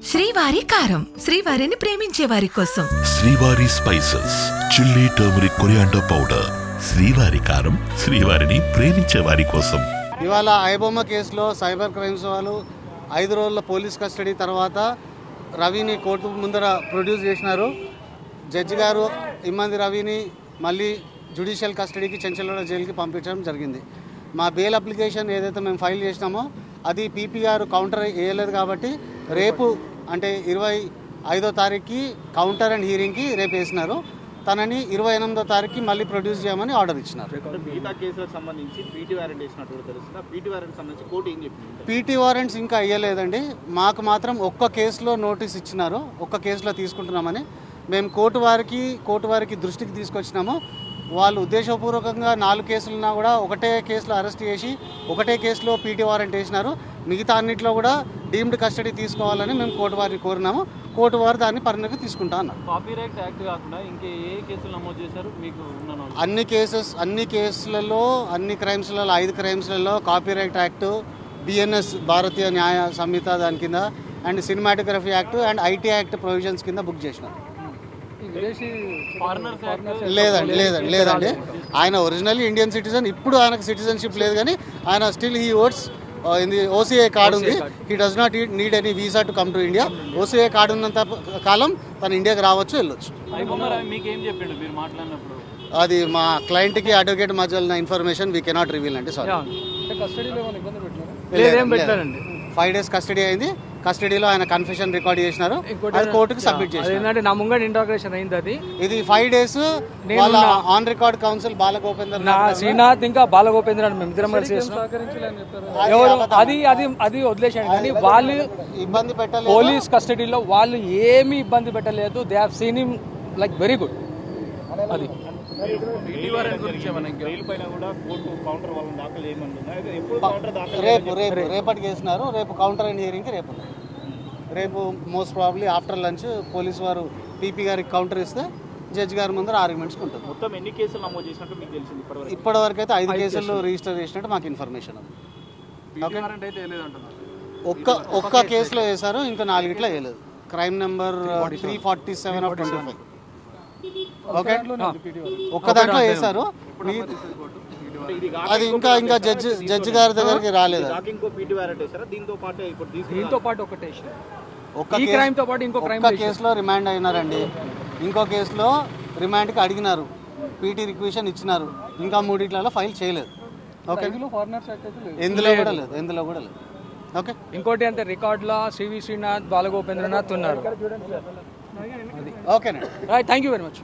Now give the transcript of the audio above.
శ్రీవారి కారం, శ్రీవారిని ప్రేమించే వారి కోసం. శ్రీవారి spices, chilli, turmeric, coriander powder. శ్రీవారి కారం, శ్రీవారిని ప్రేమించే వారి కోసం. ఇవాళ ఐబొమ్మ కేసులో సైబర్ క్రైమ్స్ వాళ్ళు 5 రోజుల పోలీస్ కస్టడీ తర్వాత రవిని కోర్టు ముందర ప్రొడ్యూస్ చేసినారు. జడ్జి గారు ఇమ్మంది రవిని మళ్ళీ జ్యుడిషియల్ కస్టడీకి చెంచల్గూడ జైలుకి పంపించడం జరిగింది. మా బెయిల్ అప్లికేషన్ ఏదైతే మేము ఫైల్ చేసినామో అది పీపీఆర్ కౌంటర్ వేయలేదు కాబట్టి రేపు అంటే 25వ తారీఖుకి కౌంటర్ అండ్ హీరింగ్కి రేపు వేసినారు. తనని 28వ తారీఖుకి మళ్ళీ ప్రొడ్యూస్ చేయమని ఆర్డర్ ఇచ్చినారు. పీటీ వారెంట్స్ ఇంకా అయ్యలేదండి. మాకు మాత్రం ఒక్క కేసులో నోటీస్ ఇచ్చినారు, ఒక్క కేసులో తీసుకుంటున్నామని. మేము కోర్టు వారికి దృష్టికి తీసుకొచ్చినాము. వాళ్ళు ఉద్దేశపూర్వకంగా 4 కేసులున్నా కూడా ఒకటే కేసులో అరెస్ట్ చేసి ఒకటే కేసులో పీటీ వారెంట్ వేసినారు. మిగతా అన్నింటిలో కూడా డీమ్డ్ కస్టడీ తీసుకోవాలని మేము కోర్టు వారిని కోరినాము. కోర్టు వారు దాన్ని పరిగణలోకి తీసుకుంటా అన్నారు. కాపీరైట్ యాక్ట్ కాకుండా ఇంకే ఏ కేసులు నమోదు చేశారు మీకు? అన్ని కేసులలో అన్ని క్రైమ్స్లలో 5 క్రైమ్స్లలో కాపీరైట్ యాక్ట్, బిఎన్ఎస్ భారతీయ న్యాయ సంహిత దాని కింద and cinematography act and IT act provisions కింద బుక్ చేసినారు. లేదండి. ఆయన ఒరిజినల్లీ ఇండియన్ సిటిజన్. ఇప్పుడు ఆయనకు సిటిజన్షిప్ లేదు, కానీ ఆయన still he votes in the OCI card ఉంది. He does not need any visa to come to India. OCI card ఉన్నంత కాలం తను ఇండియాకి రావచ్చు, వెళ్ళొచ్చు. అది మా క్లయింట్కి అడ్వకేట్ మధ్య ఉన్న ఇన్ఫర్మేషన్ వీ కెనాట్ రివీల్ అండి. సారీ. 5 days కస్టడీ అయింది. కస్టడీలో ఆయన కన్ఫెషన్ రికార్డ్ చేసినారు, అది కోర్టుకి సబ్మిట్ చేసినారు. నా ముంగట ఇంట్రాగేషన్ అయింది. అది ఇది 5 days వాళ్ళ ఆన్ రికార్డ్ కౌన్సిల్ బాలగోపేందర్, శ్రీనాథ్ ఇంకా బాలగోపేంద్ర మేమిద్దరం కలిసి అది వదిలేశాడు. కానీ వాళ్ళు ఇబ్బంది పెట్టలేదు. పోలీస్ కస్టడీలో వాళ్ళు ఏమీ ఇబ్బంది పెట్టలేదు. They have seen him like very good. అది రేపటికి వేసినారు. రేపు కౌంటర్ అండ్ హియరింగ్కి రేపు most probably after lunch police వారు పీపీ గారికి కౌంటర్ ఇస్తే జడ్జి గారి ముందర ఆర్గ్యుమెంట్స్ ఉంటుంది. మొత్తం ఎన్ని కేసులు నమోదు చేసినట్టు మీకు తెలిసింది? ఇప్పటివరకు అయితే 5 కేసులు రిజిస్టర్ చేసినట్టు మాకు ఇన్ఫర్మేషన్ ఉంది. ఒక్క కేసులో వేశారు, ఇంకా 4 వేయలేదు. Crime number 347/25. ఓకే, ఒక్క దాంట్లో వేశారు. అది ఇంకా జడ్జి గారి దగ్గరికి రాలేదు. ఒక్క కేసులో రిమాండ్ అయినారండి. ఇంకో కేసులో రిమాండ్కి అడిగినారు, పీటీ రిక్వెషన్ ఇచ్చినారు. ఇంకా 3 ఫైల్ చేయలేదు. ఓకే, ఎందులో కూడా లేదు. ఓకే, ఇంకోటి అంటే రికార్డులో శ్రీనాథ్, బాలగోపేంద్రనాథ్ ఉన్నారు. ఓకేనండి. Thank you very much.